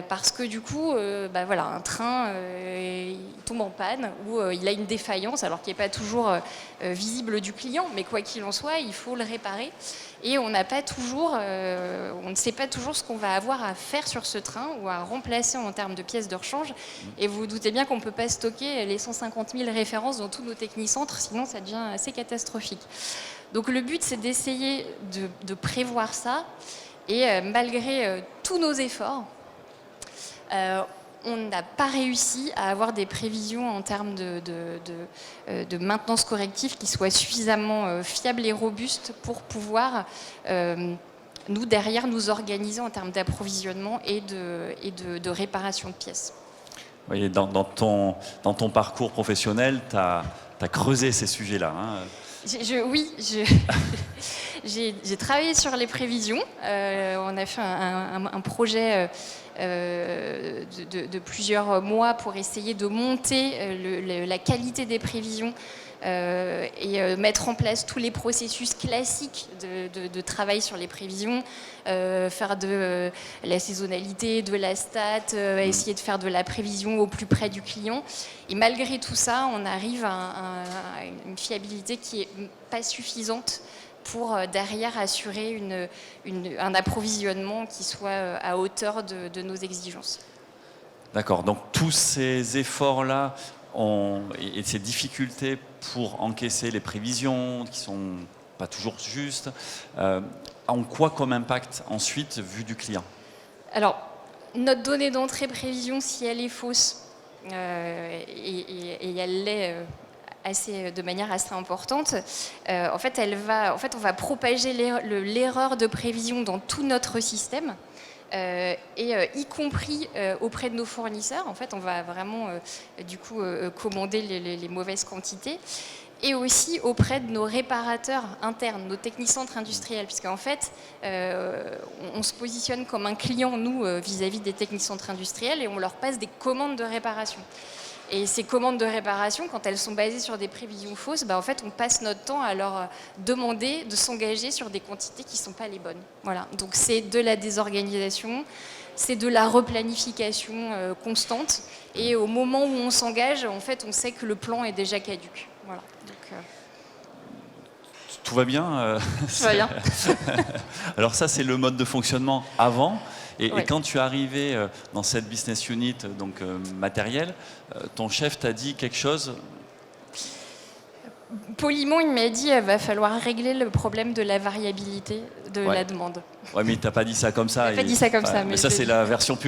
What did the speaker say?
parce que du coup, voilà, un train il tombe en panne ou il a une défaillance, alors qu'il n'est pas toujours visible du client, mais quoi qu'il en soit, il faut le réparer. Et on n'a pas toujours, on ne sait pas toujours ce qu'on va avoir à faire sur ce train ou à remplacer en termes de pièces de rechange. Et vous vous doutez bien qu'on ne peut pas stocker les 150 000 références dans tous nos technicentres, sinon ça devient assez catastrophique. Donc le but, c'est d'essayer de prévoir ça. Et malgré tous nos efforts, on n'a pas réussi à avoir des prévisions en termes de maintenance corrective qui soient suffisamment fiables et robustes pour pouvoir, nous, derrière, nous organiser en termes d'approvisionnement et de réparation de pièces. Oui, dans ton parcours professionnel, tu as creusé ces sujets-là. Hein. Oui, j'ai travaillé sur les prévisions. On a fait un projet de plusieurs mois pour essayer de monter la qualité des prévisions et mettre en place tous les processus classiques de travail sur les prévisions, faire de la saisonnalité, de la stat, essayer de faire de la prévision au plus près du client. Et malgré tout ça, on arrive à une fiabilité qui n'est pas suffisante pour derrière assurer un approvisionnement qui soit à hauteur de nos exigences. D'accord, donc tous ces efforts-là et ces difficultés pour encaisser les prévisions qui ne sont pas toujours justes, ont quoi comme impact ensuite vu du client? Alors, notre donnée d'entrée prévision, si elle est fausse, et elle l'est de manière assez importante, en fait, on va propager l'erreur de prévision dans tout notre système. Y compris auprès de nos fournisseurs. En fait, on va vraiment commander les mauvaises quantités. Et aussi auprès de nos réparateurs internes, nos technicentres industriels, puisqu'en fait, on se positionne comme un client, nous, vis-à-vis des technicentres industriels, et on leur passe des commandes de réparation. Et ces commandes de réparation, quand elles sont basées sur des prévisions fausses, en fait, on passe notre temps à leur demander de s'engager sur des quantités qui ne sont pas les bonnes. Voilà. Donc c'est de la désorganisation, c'est de la replanification constante. Et au moment où on s'engage, en fait, on sait que le plan est déjà caduc. Voilà. Donc, tout va bien Tout va bien. Alors ça, c'est le mode de fonctionnement avant. Et Ouais. quand tu es arrivé dans cette business unit donc matériel, ton chef t'a dit quelque chose? Poliment, il m'a dit qu'il va falloir régler le problème de la variabilité de la demande. Ouais, mais il t'a pas dit ça comme ça. Il m'a pas dit ça comme ça. Mais ça, c'est la version plus